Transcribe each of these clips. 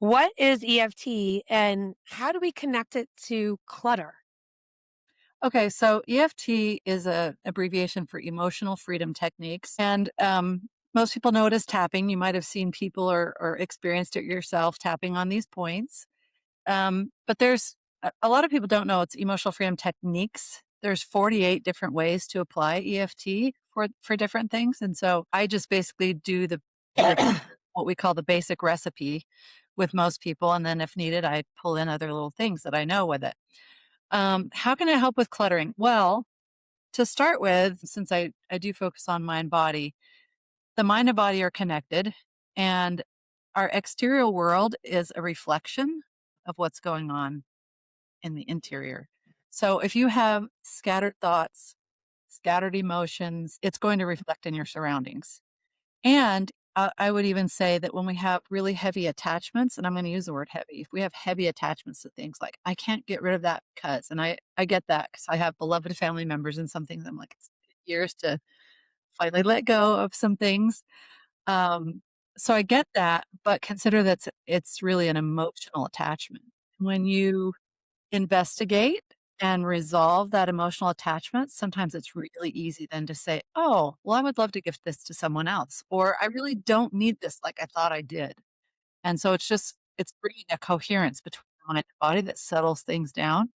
What is EFT and how do we connect it to clutter? Okay, so EFT is a abbreviation for emotional freedom techniques, and most people know it as tapping. You might have seen people or experienced it yourself tapping on these points. But there's a lot of people don't know it's emotional freedom techniques. There's 48 different ways to apply EFT for different things, and so I just basically do the what we call the basic recipe with most people, and then if needed, I pull in other little things that I know with it. How can it help with cluttering? Well, to start with, since I do focus on mind body, the mind and body are connected, and our exterior world is a reflection of what's going on in the interior. So if you have scattered thoughts, scattered emotions, it's going to reflect in your surroundings. And I would even say that when we have really heavy attachments, and I'm going to use the word heavy, if we have heavy attachments to things like, I can't get rid of that because, and I get that because I have beloved family members and some things I'm like, it's years to finally let go of some things. Um, so I get that, but consider that it's really an emotional attachment. When you investigate and resolve that emotional attachment, sometimes it's really easy then to say, "Oh, well, I would love to gift this to someone else," or "I really don't need this like I thought I did." And so it's bringing a coherence between the mind and body that settles things down,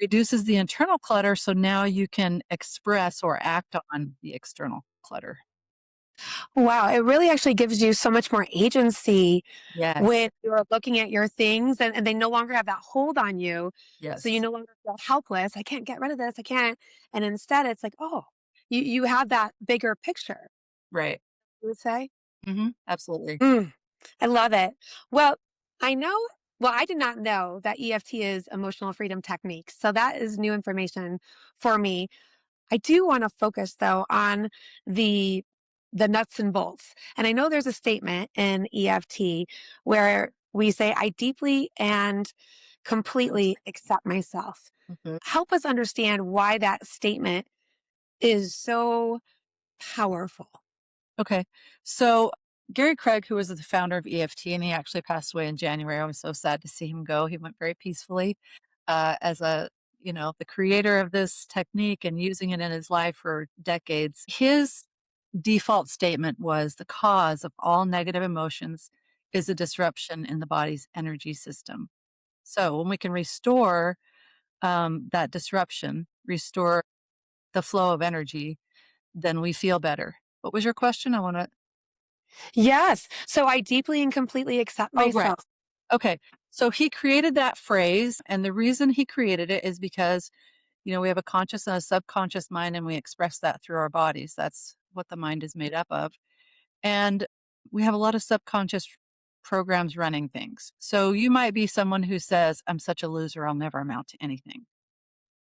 reduces the internal clutter, so now you can express or act on the external clutter. Wow, it really actually gives you so much more agency Yes. when you're looking at your things and they no longer have that hold on you. So you Yes. no longer feel helpless. I can't get rid of this. I can't. And instead it's like, oh, you have that bigger picture, Right. you would say. Absolutely. Mm, I love it. Well, I know, well, I did not know that EFT is emotional freedom techniques. So that is new information for me. I do want to focus though on the the nuts and bolts. And I know there's a statement in EFT where we say I deeply and completely accept myself. Mhm. Help us understand why that statement is so powerful. Okay. So Gary Craig, who was the founder of EFT, and he actually passed away in January. I was so sad to see him go. He went very peacefully as the creator of this technique and using it in his life for decades. His default statement was the cause of all negative emotions is a disruption in the body's energy system. So when we can restore that disruption, restore the flow of energy, then we feel better. What was your question? I want to Yes. So I deeply and completely accept Oh, right. myself. Okay. So he created that phrase, and the reason he created it is because, we have a conscious and a subconscious mind, and we express that through our bodies. That's what the mind is made up of. And we have a lot of subconscious programs running things. So you might be someone who says, I'm such a loser, I'll never amount to anything.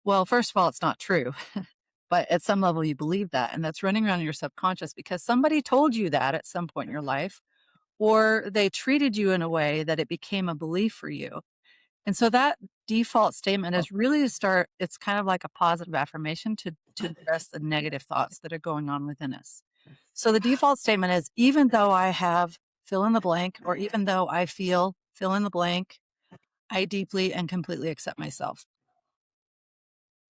Well, first of all, it's not true. But at some level, you believe that. And that's running around in your subconscious because somebody told you that at some point in your life or they treated you in a way that it became a belief for you. And so that default statement is really to start, it's kind of like a positive affirmation to address the negative thoughts that are going on within us. So the default statement is even though I have fill in the blank, or even though I feel fill in the blank, I deeply and completely accept myself.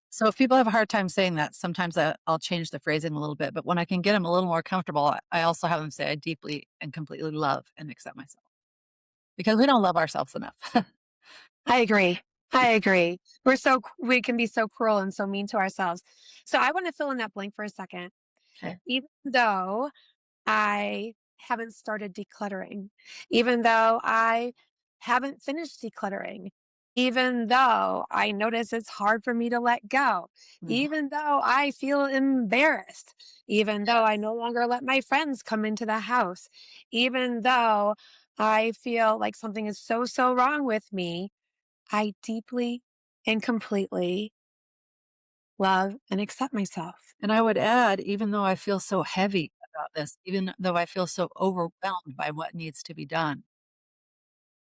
So if people have a hard time saying that, sometimes I'll change the phrasing a little bit. But when I can get them a little more comfortable, I also have them say, I deeply and completely love and accept myself. Because we don't love ourselves enough. I agree. I agree. We can be so cruel and so mean to ourselves. So I want to fill in that blank for a second. Okay. Even though I haven't started decluttering, even though I haven't finished decluttering, even though I notice it's hard for me to let go, Mhm. even though I feel embarrassed, even though I no longer let my friends come into the house, even though I feel like something is so, so wrong with me, I deeply and completely love and accept myself. And I would add, even though I feel so heavy about this, even though I feel so overwhelmed by what needs to be done,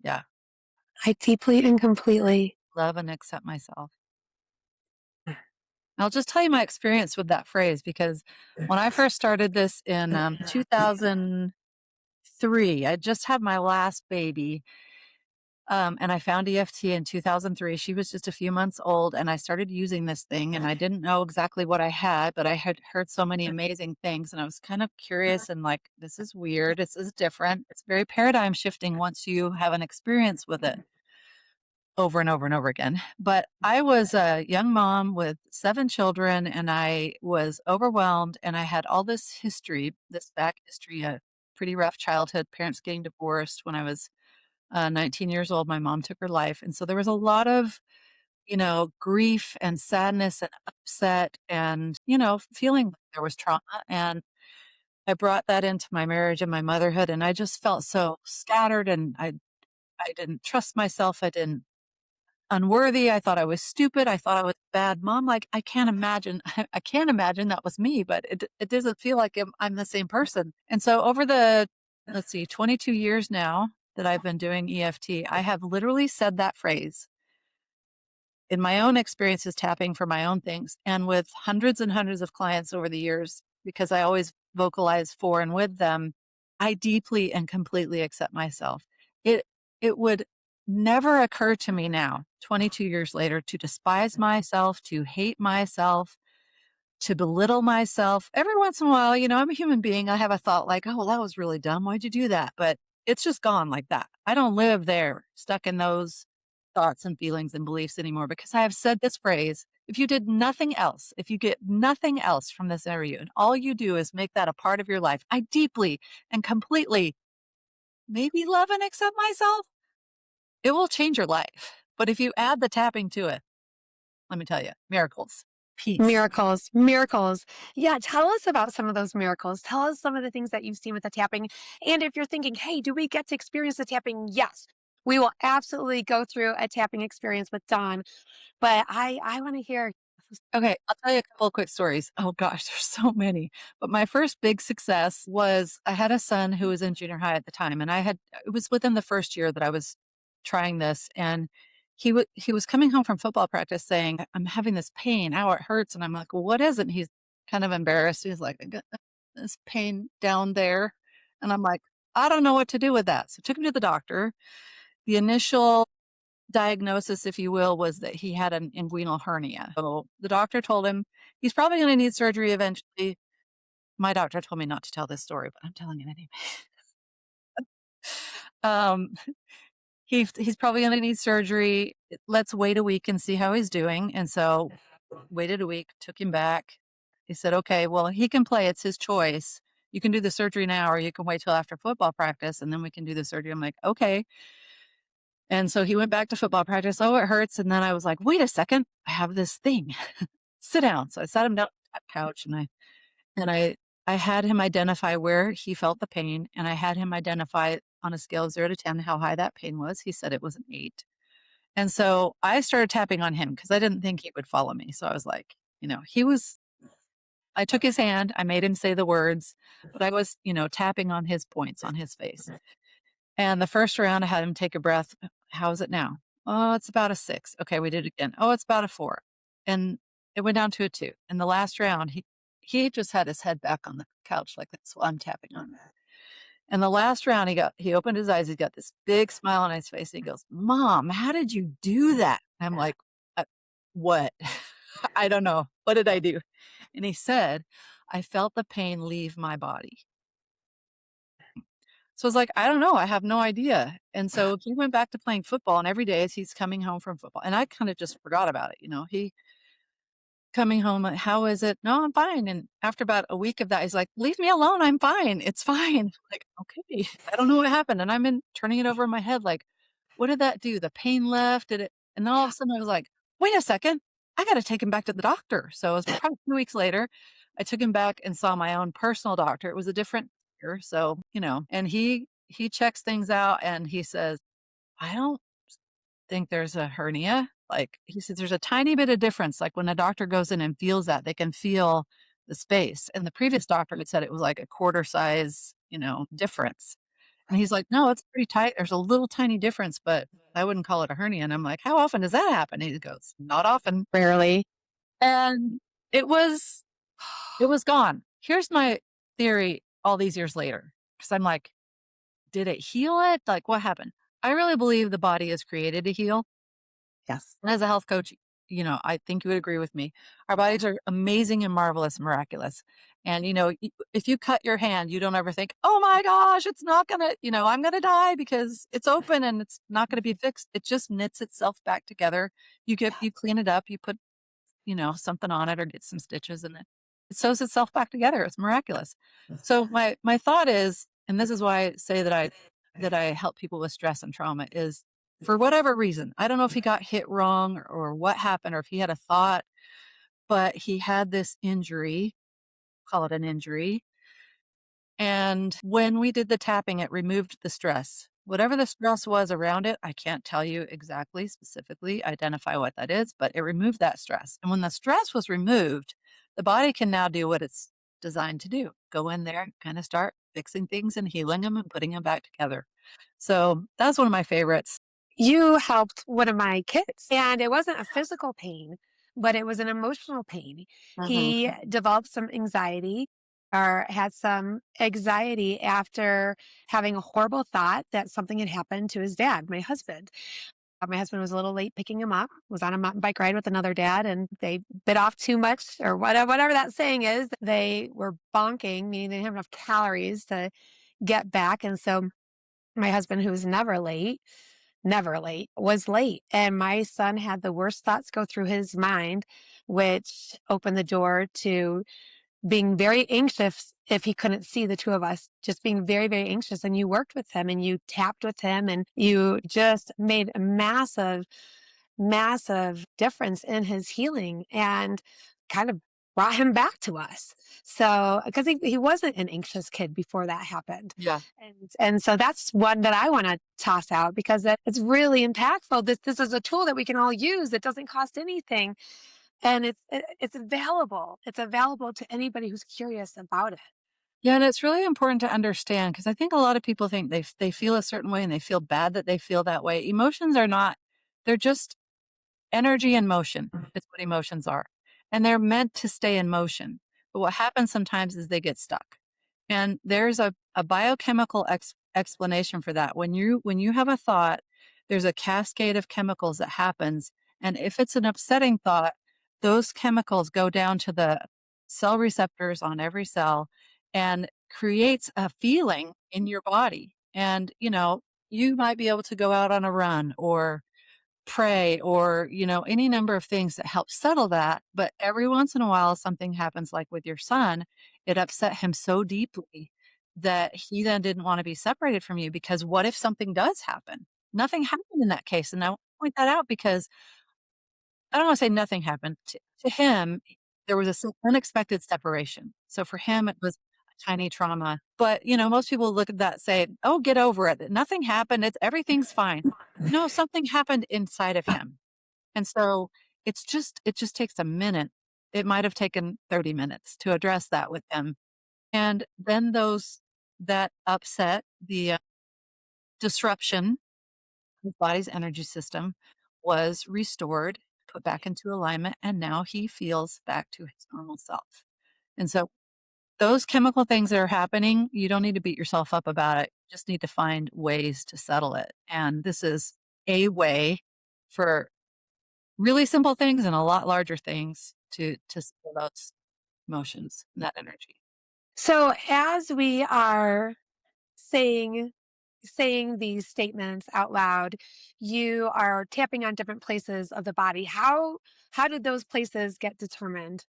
yeah, I deeply and completely. love and accept myself. I'll just tell you my experience with that phrase because when I first started this in 2003, I just had my last baby. And I found EFT in 2003. She was just a few months old, and I started using this thing, and I didn't know exactly what I had, but I had heard so many amazing things, and I was kind of curious and like, this is weird. This is different. It's very paradigm shifting once you have an experience with it over and over and over again. But I was a young mom with 7 children, and I was overwhelmed, and I had all this history, this back history, a pretty rough childhood, parents getting divorced when I was 19 years old. My mom took her life. And so there was a lot of, grief and sadness and upset and, feeling like there was trauma. And I brought that into my marriage and my motherhood. And I just felt so scattered, and I didn't trust myself. I didn't unworthy. I thought I was stupid. I thought I was a bad mom. Like I can't imagine, I can't imagine that was me, but it doesn't feel like I'm the same person. And so over the, let's see, 22 years now that I've been doing EFT, I have literally said that phrase in my own experiences tapping for my own things and with hundreds and hundreds of clients over the years, because I always vocalize for and with them. I deeply and completely accept myself. It would never occur to me now, 22 years later, to despise myself, to hate myself, to belittle myself. Every once in a while, I'm a human being. I have a thought like, oh, well, that was really dumb. Why'd you do that? But it's just gone like that. I don't live there, stuck in those thoughts and feelings and beliefs anymore, because I have said this phrase. If you did nothing else, if you get nothing else from this interview, and all you do is make that a part of your life, I deeply and completely maybe love and accept myself, it will change your life. But if you add the tapping to it, let me tell you, miracles, peace. Miracles, miracles. Yeah, tell us about some of those miracles. Tell us some of the things that you've seen with the tapping. And if you're thinking, hey, do we get to experience the tapping? Yes, we will absolutely go through a tapping experience with Dawn. But I want to hear. Okay, I'll tell you a couple of quick stories. Oh gosh, there's so many. But my first big success was I had a son who was in junior high at the time, and it was within the first year that I was trying this, and he was coming home from football practice saying, "I'm having this pain. Ow, it hurts." And I'm like, "Well, what is it?" And he's kind of embarrassed. He's like, "I got this pain down there." And I'm like, "I don't know what to do with that." So I took him to the doctor. The initial diagnosis, if you will, was that he had an inguinal hernia. So the doctor told him he's probably going to need surgery eventually. My doctor told me not to tell this story, but I'm telling it anyway. um, he's probably going to need surgery. Let's wait a week and see how he's doing. And so waited a week, took him back. He said, "Okay, well, he can play. It's his choice. You can do the surgery now, or you can wait till after football practice, and then we can do the surgery." I'm like, "Okay." And so he went back to football practice. "Oh, it hurts." And then I was like, "Wait a second. I have this thing. Sit down." So I sat him down on the couch, and I had him identify where he felt the pain, and I had him identify on a scale of 0 to 10 how high that pain was. He said it was an 8. And so I started tapping on him because I didn't think he would follow me. So I was like, I took his hand, I made him say the words, but I was, tapping on his points on his face. And the first round, I had him take a breath. "How is it now?" "Oh, it's about a 6." "Okay, we did it again." "Oh, it's about a 4." And it went down to a 2. And the last round, he just had his head back on the couch like this while I'm tapping on him. And the last round, he opened his eyes. He's got this big smile on his face. And he goes, "Mom, how did you do that?" I'm like, What?" "I don't know. What did I do?" And he said, "I felt the pain leave my body." So I was like, "I don't know. I have no idea." And so he went back to playing football, and every day as he's coming home from football, and I kind of just forgot about it. He coming home, "How is it?" "No, I'm fine." And after about a week of that, he's like, "Leave me alone. I'm fine. It's fine." Like, okay, I don't know what happened. And I'm turning it over in my head, like, what did that do? The pain left? Did it? And then all of a sudden I was like, wait a second, I got to take him back to the doctor. So it was probably 2 weeks later. I took him back and saw my own personal doctor. It was a different doctor. So, and he checks things out, and he says, "I don't think there's a hernia." Like, he says, "There's a tiny bit of difference. Like when a doctor goes in and feels that, they can feel the space." And the previous doctor had said it was like a quarter size, difference. And he's like, "No, it's pretty tight. There's a little tiny difference, but I wouldn't call it a hernia." And I'm like, "How often does that happen?" He goes, "Not often." Rarely. And it was it was gone. Here's my theory all these years later, because I'm like, did it heal it? Like, what happened? I really believe the body is created to heal. Yes. And as a health coach, I think you would agree with me. Our bodies are amazing and marvelous, miraculous. And, if you cut your hand, you don't ever think, oh my gosh, it's not going to, I'm going to die because it's open and it's not going to be fixed. It just knits itself back together. You clean it up, you put, something on it or get some stitches and it sews itself back together. It's miraculous. So my thought is, and this is why I say that I help people with stress and trauma is for whatever reason. I don't know if he got hit wrong or what happened or if he had a thought, but he had this injury, call it an injury. And when we did the tapping, it removed the stress. Whatever the stress was around it, I can't tell you exactly, specifically identify what that is, but it removed that stress. And when the stress was removed, the body can now do what it's designed to do, go in there and kind of start fixing things and healing them and putting them back together. So that's one of my favorites. You helped one of my kids, and it wasn't a physical pain, but it was an emotional pain. He Mhm. developed some anxiety or had some anxiety after having a horrible thought that something had happened to his dad, my husband. My husband was a little late picking him up, was on a mountain bike ride with another dad, and they bit off too much or whatever that saying is. They were bonking, meaning they didn't have enough calories to get back. And so my husband, who was never late, was late. And my son had the worst thoughts go through his mind, which opened the door to being very anxious if he couldn't see the two of us, just being very, very anxious. And you worked with him and you tapped with him and you just made a massive, massive difference in his healing and kind of brought him back to us. So, because he wasn't an anxious kid before that happened. Yeah. And so that's one that I want to toss out because it's really impactful. This is a tool that we can all use. It doesn't cost anything and it's available. It's available to anybody who's curious about it. Yeah, and it's really important to understand because I think a lot of people think they feel a certain way and they feel bad that they feel that way. Emotions are not, they're just energy in motion is what emotions are, and they're meant to stay in motion. But what happens sometimes is they get stuck. And there's a biochemical explanation for that. When you have a thought, there's a cascade of chemicals that happens. And if it's an upsetting thought, those chemicals go down to the cell receptors on every cell and creates a feeling in your body. And, you might be able to go out on a run or pray or, any number of things that help settle that. But every once in a while, something happens like with your son, it upset him so deeply that he then didn't want to be separated from you because what if something does happen? Nothing happened in that case. And I want to point that out because I don't want to say nothing happened. To him, there was a unexpected separation. So for him, it was a tiny trauma. But, most people look at that, say, oh, get over it. Nothing happened. Everything's fine. No, something happened inside of him. And so it just takes a minute. It might have taken 30 minutes to address that with him. And then that upset, the disruption his body's energy system was restored, put back into alignment, and now he feels back to his normal self. And so those chemical things that are happening, you don't need to beat yourself up about it. You just need to find ways to settle it. And this is a way for really simple things and a lot larger things to settle those emotions and that energy. So as we are saying saying these statements out loud, you are tapping on different places of the body. How did those places get determined?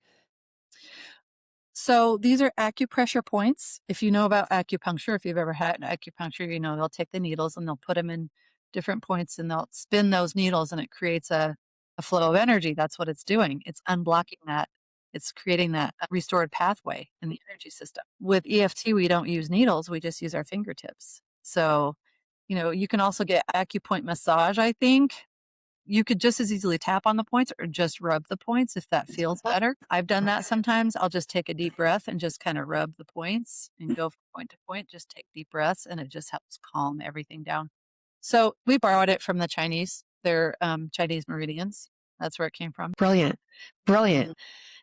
So these are acupressure points. If you know about acupuncture, if you've ever had acupuncture, they'll take the needles and they'll put them in different points and they'll spin those needles and it creates a flow of energy. That's what it's doing. It's unblocking that. It's creating that restored pathway in the energy system. With EFT, we don't use needles. We just use our fingertips. So, you can also get acupoint massage, I think. You could just as easily tap on the points or just rub the points if that feels better. I've done that sometimes. I'll just take a deep breath and just kind of rub the points and go from point to point. Just take deep breaths and it just helps calm everything down. So we borrowed it from the Chinese. They're Chinese meridians. That's where it came from. Brilliant. Brilliant.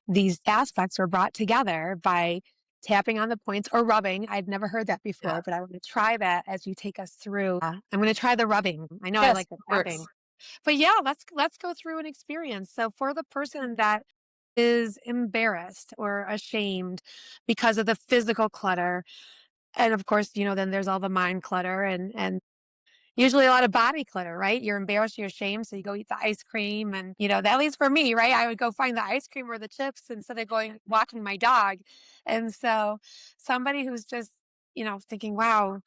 These aspects were brought together by tapping on the points or rubbing. I've never heard that Yeah. before, but I want to try that as you take us through. I'm going to try the rubbing. I know I Yes, like the of tapping. course. But yeah, let's go through an experience. So for the person that is embarrassed or ashamed because of the physical clutter, and of course, then there's all the mind clutter and usually a lot of body clutter, right? You're embarrassed, you're ashamed, so you go eat the ice cream and, at least for me, right? I would go find the ice cream or the chips instead of going walking my dog. And so somebody who's just, thinking, "Wow,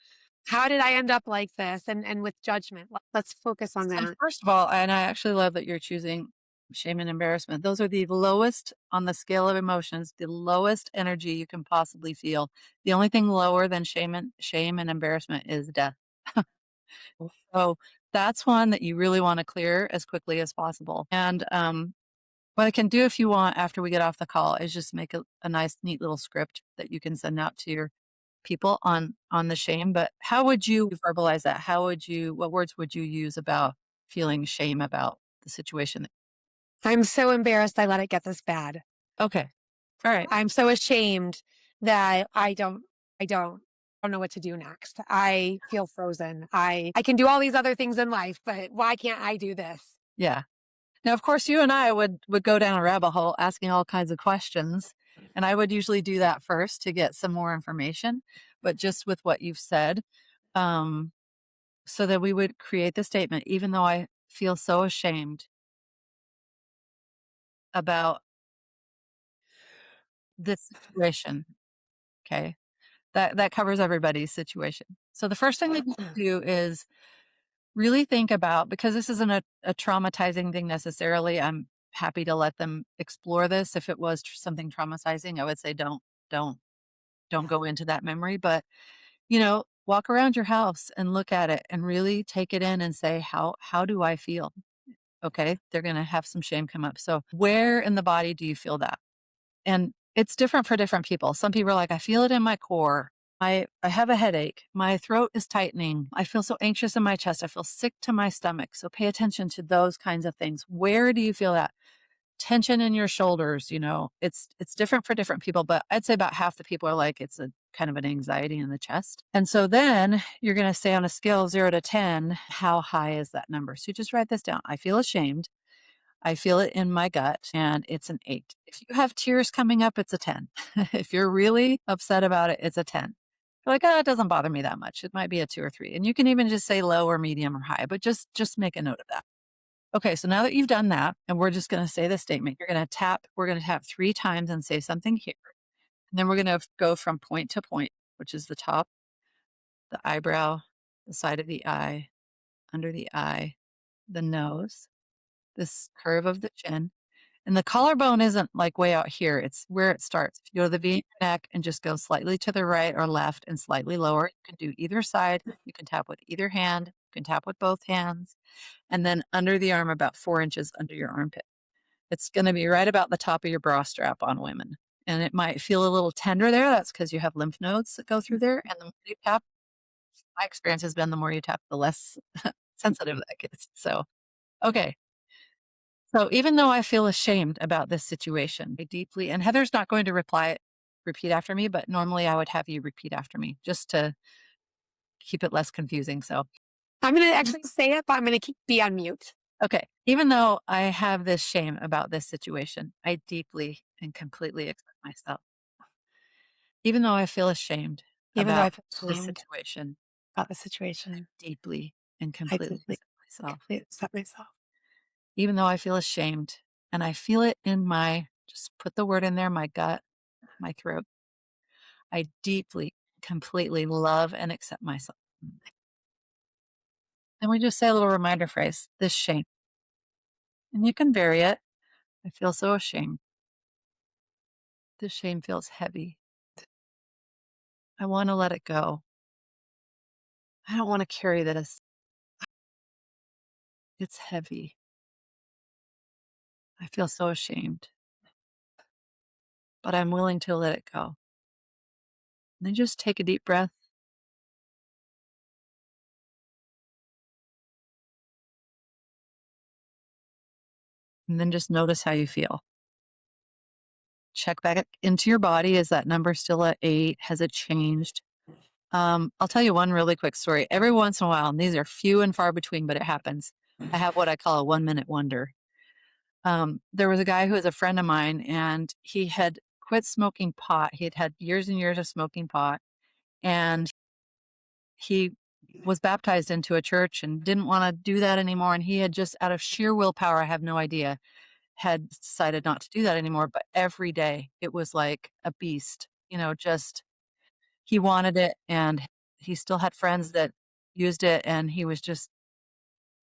how did I end up like this?" and with judgment. Let's focus on And that. first of all, and I actually love that you're choosing shame and embarrassment. Those are the lowest on the scale of emotions, the lowest energy you can possibly feel. The only thing lower than shame and embarrassment is death. So that's one that you really want to clear as quickly as possible. And what I can do if you want after we get off the call is just make a nice, neat little script that you can send out to your people on the shame. But how would you verbalize that? What words would you use about feeling shame about the situation? I'm so embarrassed I let it get this bad. Okay. All right. I'm so ashamed that I don't know what to do next. I feel frozen. I can do all these other things in life, but why can't I do this? Yeah. Now, of course, you and I would go down a rabbit hole asking all kinds of questions, and I would usually do that first to get some more information. But just with what you've said, um, so that we would create the statement, even though I feel so ashamed about this situation. Okay. That covers everybody's situation. So the first thing that you do is really think about, because this isn't a traumatizing thing necessarily. I'm happy to let them explore this. If it was something traumatizing, I would say don't don't go into that memory. But walk around your house and look at it and really take it in and say, how do I feel? Okay, they're going to have some shame come up. So where in the body do you feel that? And it's different for different people. Some people are like, I feel it in my core. I have a headache. My throat is tightening. I feel so anxious in my chest. I feel sick to my stomach. So pay attention to those kinds of things. Where do you feel that? Tension in your shoulders, it's different for different people, but I'd say about half the people are like it's a kind of an anxiety in the chest. And so then you're going to say on a scale of 0 to 10, how high is that number? So you just write this down. I feel ashamed. I feel it in my gut, and it's an 8. If you have tears coming up, it's a 10. If you're really upset about it, it's a 10. You're like, it doesn't bother me that much. It might be a 2 or 3. And you can even just say low or medium or high, but just make a note of that. Okay, so now that you've done that, and we're just going to say the statement, we're going to tap 3 times and say something here. And then we're going to go from point to point, which is the top, the eyebrow, the side of the eye, under the eye, the nose, this curve of the chin. And the collarbone isn't like way out here, it's where it starts. If you go to the V in your neck and just go slightly to the right or left and slightly lower, you can do either side. You can tap with either hand, you can tap with both hands, and then under the arm, about 4 inches under your armpit. It's going to be right about the top of your bra strap on women. And it might feel a little tender there. That's because you have lymph nodes that go through there. And the more you tap, my experience has been the more you tap, the less sensitive that gets. So, okay. So even though I feel ashamed about this situation, I deeply, and Heather's not going to repeat after me, but normally I would have you repeat after me just to keep it less confusing. So, I'm going to actually say it, but I'm going to be on mute. okay. Even though I have this shame about this situation, I deeply and completely accept myself. Even though I feel ashamed Even though I about feel this ashamed situation, about the situation, deeply and I completely deeply, accept myself. completely accept myself. Even though I feel ashamed and I feel it in just put the word in there, my gut, my throat. I deeply, completely love and accept myself. And we just say a little reminder phrase, this shame. And you can vary it. I feel so ashamed. This shame feels heavy. I want to let it go. I don't want to carry this. It's heavy. I feel so ashamed, but I'm willing to let it go. And then just take a deep breath. And then just notice how you feel. check back into your body. Is that number still at 8? Has it changed? I'll tell you one really quick story. Every once in a while, and these are few and far between, but it happens. I have what I call a 1-minute wonder. There was a guy who was a friend of mine, and he had quit smoking pot. He had had years and years of smoking pot, and he was baptized into a church and didn't want to do that anymore. And he had just, out of sheer willpower, I have no idea, had decided not to do that anymore. But every day it was like a beast, just he wanted it, and he still had friends that used it, and he was just,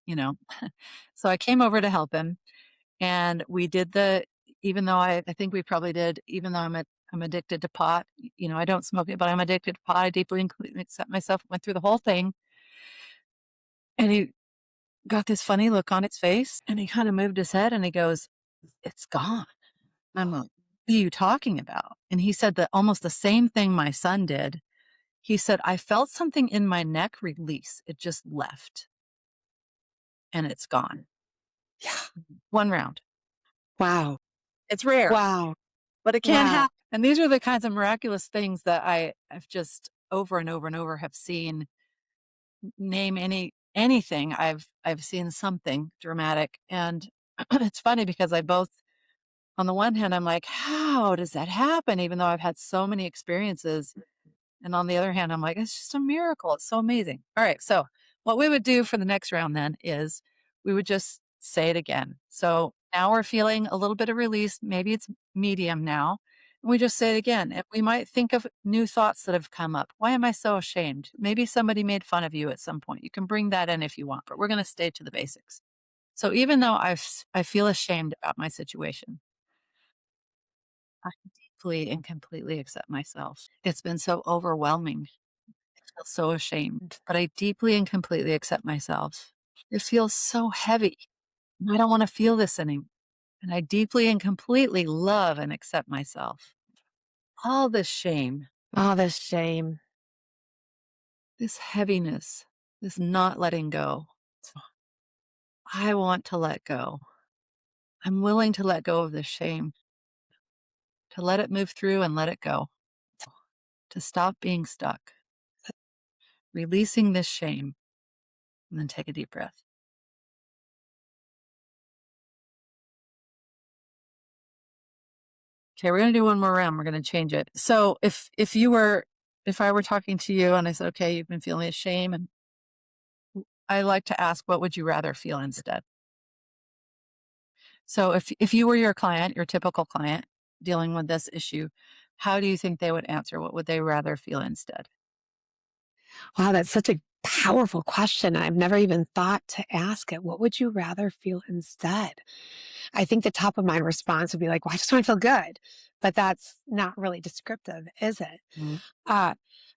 you know. So I came over to help him, and we did even though I think we probably did, even though I'm addicted to pot, I don't smoke it, but I'm addicted to pot. I deeply accept myself, went through the whole thing, and he got this funny look on his face, and he kind of moved his head and he goes, "It's gone." And I'm like, "What are you talking about?" And he said that almost the same thing my son did. He said, "I felt something in my neck release. It just left and it's gone." Yeah. 1 round. Wow. It's rare, Wow. but it can Wow. happen. And these are the kinds of miraculous things that I've just over and over and over have seen. Name anything, I've seen something dramatic. And it's funny because I both, on the one hand, I'm like, "How does that happen?" Even though I've had so many experiences. And on the other hand, I'm like, "It's just a miracle. It's so amazing." All right. So what we would do for the next round then is we would just say it again. So now we're feeling a little bit of release. Maybe it's medium now. And we just say it again. And we might think of new thoughts that have come up. Why am I so ashamed? Maybe somebody made fun of you at some point. You can bring that in if you want, but we're going to stay to the basics. So even though I feel ashamed about my situation, I deeply and completely accept myself. It's been so overwhelming. I feel so ashamed, but I deeply and completely accept myself. It feels so heavy. And I don't want to feel this anymore. And I deeply and completely love and accept myself. All this shame, All this shame. this heaviness, this not letting go. I want to let go. I'm willing to let go of this shame, to let it move through and let it go, to stop being stuck, releasing this shame, and then take a deep breath. Okay, we're gonna do one more round. We're gonna change it. So if I were talking to you and I said, "Okay, you've been feeling shame," and I like to ask, what would you rather feel instead? So if you were your client, your typical client dealing with this issue, how do you think they would answer? What would they rather feel instead? Wow, that's such a powerful question. I've never even thought to ask it. What would you rather feel instead? I think the top of mind response would be like, well, I just want to feel good. But that's not really descriptive, is it? Mhm. Uh,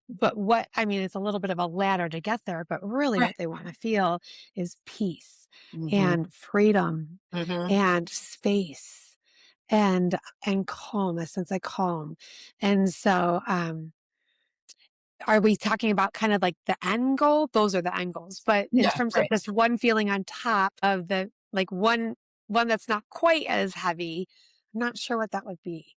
but what I mean, it's a little bit of a ladder to get there, but really Right. what they want to feel is peace Mhm. and freedom Mhm. and space and calm, a sense of calm. And so are we talking about kind of like the end goal? Those are the end goals. But in Yeah, terms of right. just one feeling on top of the like one that's not quite as heavy, I'm not sure what that would be.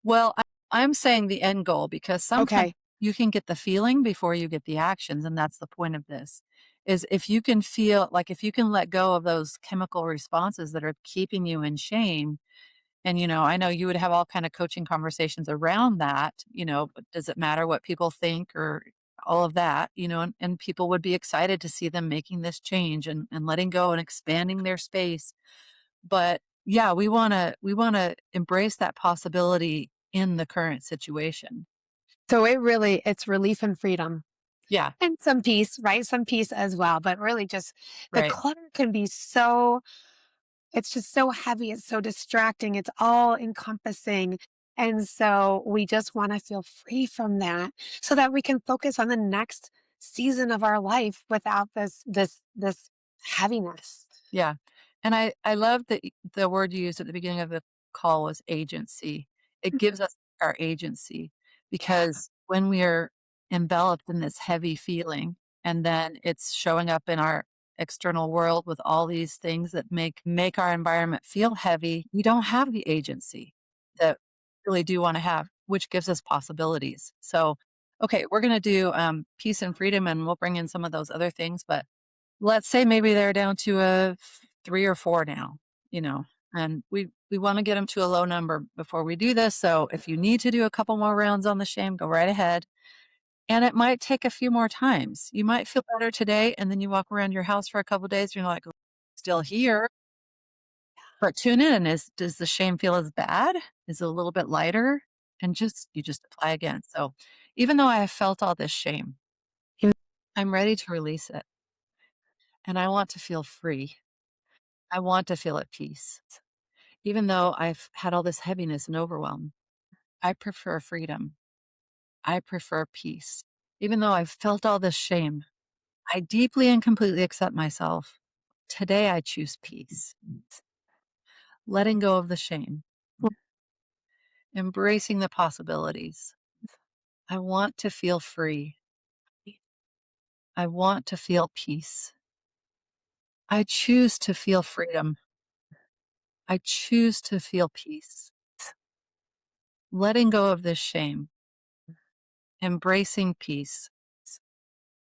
Well, I'm saying the end goal because sometimes Okay. you can get the feeling before you get the actions, and that's the point of this. Is if you can feel like if you can let go of those chemical responses that are keeping you in shame. And, I know you would have all kind of coaching conversations around that, but does it matter what people think or all of that, and people would be excited to see them making this change and letting go and expanding their space. But yeah, we want to embrace that possibility in the current situation. So it's relief and freedom Yeah, and some peace, right? Some peace as well. But really just the right. clutter can be so it's just so heavy, it's so distracting, it's all encompassing. And so we just want to feel free from that so that we can focus on the next season of our life without this heaviness. Yeah. And I love that the word you used at the beginning of the call was agency. It gives us our agency Yeah. because when we are enveloped in this heavy feeling and then it's showing up in our external world with all these things that make our environment feel heavy, we don't have the agency that really do want to have, which gives us possibilities. So, okay, we're going to do peace and freedom, and we'll bring in some of those other things. But let's say maybe they're down to a 3 or 4 now, you know, and we want to get them to a low number before we do this. So if you need to do a couple more rounds on the shame, go right ahead. And it might take a few more times. You might feel better today, and then you walk around your house for a couple days, and you're like, still here. But tune in. Does the shame feel as bad? Is it a little bit lighter? And you just apply again. So even though I have felt all this shame, I'm ready to release it. And I want to feel free. I want to feel at peace. Even though I've had all this heaviness and overwhelm, I prefer freedom. I prefer peace. Even though I've felt all this shame, I deeply and completely accept myself. Today I choose peace. Letting go of the shame, embracing the possibilities. I want to feel free. I want to feel peace. I choose to feel freedom. I choose to feel peace. Letting go of this shame, embracing peace.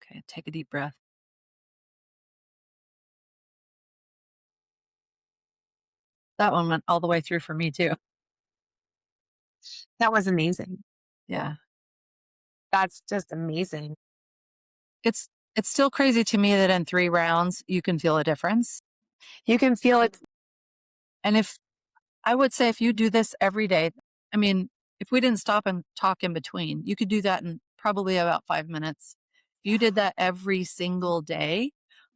Okay, take a deep breath. That one went all the way through for me too. That was amazing. Yeah. That's just amazing. It's it's still crazy to me that in 3 rounds you can feel a difference. You can feel it. And if I would say if you do this every day, I mean, if we didn't stop and talk in between, you could do that in probably about 5 minutes. If you did that every single day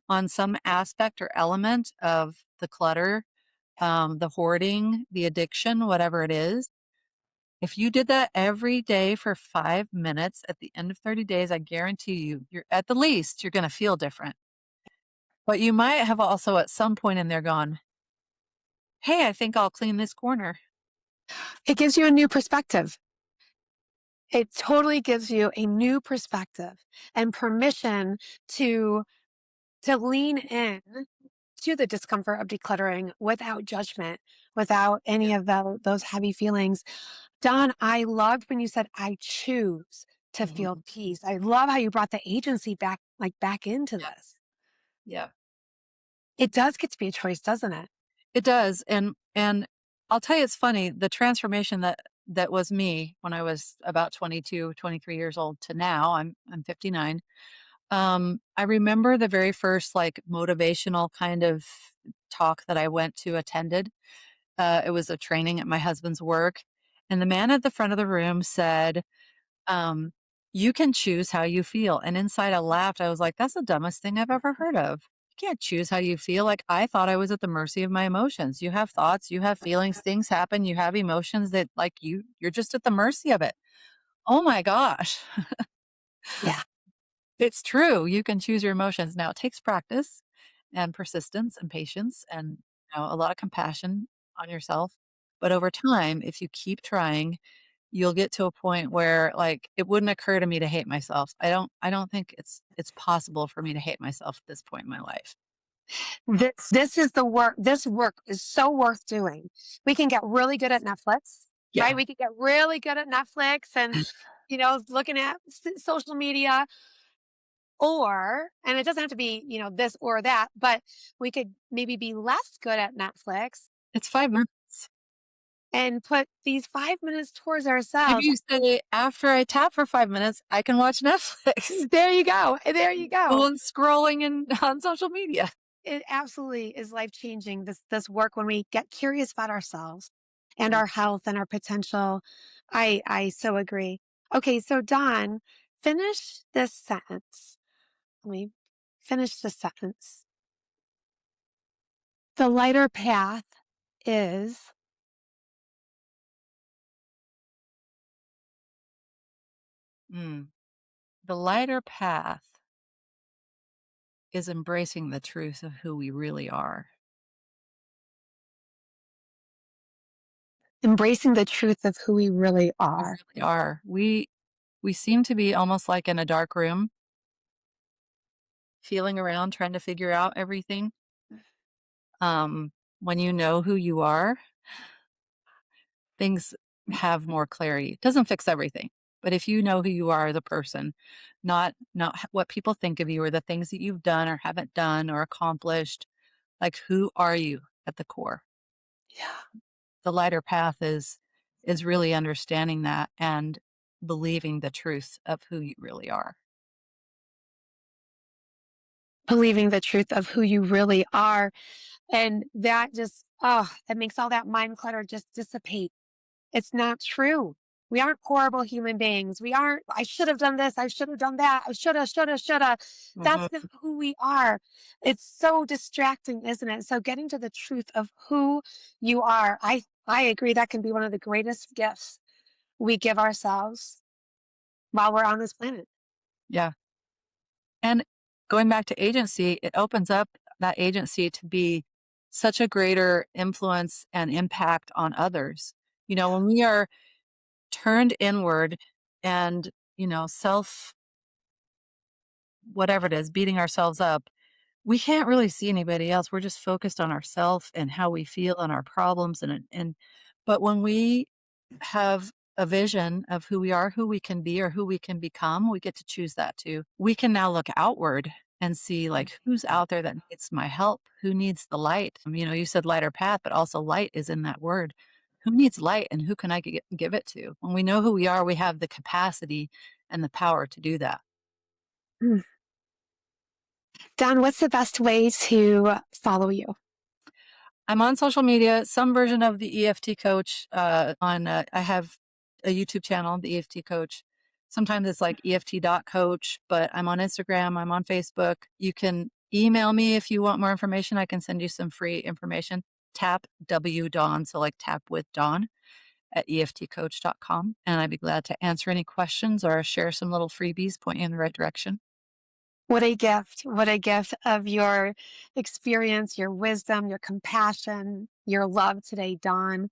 on some aspect or element of the clutter, the hoarding, the addiction, whatever it is, if you did that every day for 5 minutes at the end of 30 days, I guarantee you, you're at the least, you're going to feel different. But you might have also at some point in there gone, hey, I think I'll clean this corner. It gives you a new perspective. It totally gives you a new perspective and permission to lean in to the discomfort of decluttering without judgment, without any of those heavy feelings. Don, I loved when you said, I choose to feel Mhm. peace. I love how you brought the agency back, like back into Yeah. this. Yeah. It does get to be a choice, doesn't it? It does, and I'll tell you, it's funny, the transformation that was me when I was about 22, 23 years old to now, I'm 59. I remember the very first, like, motivational kind of talk that I went to attended. It was a training at my husband's work, and the man at the front of the room said, um, "You can choose how you feel." And inside I laughed. I was like, "That's the dumbest thing I've ever heard of. You can't choose how you feel." Like, I thought I was at the mercy of my emotions. You have thoughts, you have feelings, things happen, you have emotions that, like, you're just at the mercy of it. Oh my gosh. Yeah. It's true. You can choose your emotions. Now, it takes practice and persistence and patience and, a lot of compassion on yourself. But over time, if you keep trying, you'll get to a point where, like, it wouldn't occur to me to hate myself. I don't think it's possible for me to hate myself at this point in my life. This is the work. This work is so worth doing. We can get really good at Netflix, right? Yeah. We could get really good at Netflix and, looking at social media, or, and it doesn't have to be, this or that, but we could maybe be less good at Netflix It's 5 minutes. and put these 5 minutes towards Maybe ourselves. you say, "After I tap for 5 minutes, I can watch Netflix." There you go. There you go. While scrolling in on social media. It absolutely is life changing. This work when we get curious about ourselves and Yeah. our health and our potential. I so agree. Okay, so Don, finish this sentence. Let me finish this sentence. The lighter path is Mm. The lighter path is embracing the truth of who we really are. embracing the truth of who we really We are. really are. We seem to be almost like in a dark room, feeling around, trying to figure out everything. Um, when you know who you are, things have more clarity. It doesn't fix everything, but if you know who you are as a person, not what people think of you or the things that you've done or haven't done or accomplished, like who are you at the core? Yeah. The lighter path is really understanding that and believing the truth of who you really are. Believing the truth of who you really are. And that just, oh, that makes all that mind clutter just dissipate. It's not true. We aren't horrible human beings. We aren't, I should have done this. I should have done that. I shoulda. That's Mhm. not who we are. It's so distracting, isn't it? So getting to the truth of who you are, I agree that can be one of the greatest gifts we give ourselves while we're on this planet. Yeah. And going back to agency, it opens up that agency to be such a greater influence and impact on others. When we are turned inward and, self whatever it is, beating ourselves up, we can't really see anybody else. We're just focused on ourself and how we feel and our problems but when we have a vision of who we are, who we can be or who we can become, we get to choose that too. We can now look outward and see like who's out there that needs my help, who needs the light. You said lighter path, but also light is in that word. Who needs light and who can I give it to? When we know who we are, we have the capacity and the power to do that. Mm. Don, what's the best way to follow you? I'm on social media, some version of the EFT coach. I have a YouTube channel, the EFT coach. Sometimes it's like EFT.coach, but I'm on Instagram, I'm on Facebook. You can email me if you want more information. I can send you some free information. Tap W Dawn, so like tap with Dawn at EFTcoach.com. And I'd be glad to answer any questions or share some little freebies, point you in the right direction. What a gift. What a gift of your experience, your wisdom, your compassion, your love today, Dawn.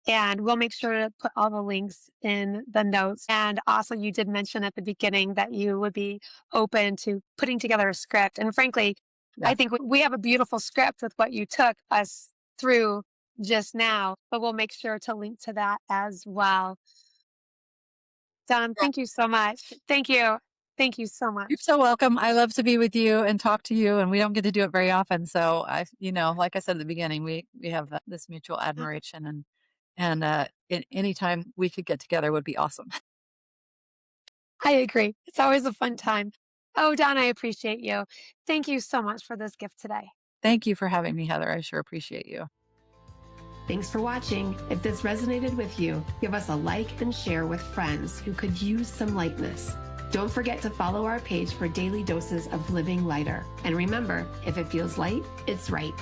And we'll make sure to put all the links in the notes. And also, you did mention at the beginning that you would be open to putting together a script. And frankly, I Yeah. think we have a beautiful script with what you took us through just now, but we'll make sure to link to that as well. Dawn, thank you so much. Thank you. Thank you so You're much. so welcome. I love to be with you and talk to you, and we don't get to do it very often. So like I said at the beginning, we have this mutual admiration, anytime we could get together would be awesome. I agree. It's always a fun time. Oh, Don, I appreciate you. Thank you so much for this gift today. Thank you for having me, Heather. I sure appreciate you. Thanks for watching. If this resonated with you, give us a like and share with friends who could use some lightness. Don't forget to follow our page for daily doses of living lighter. And remember, if it feels light, it's right.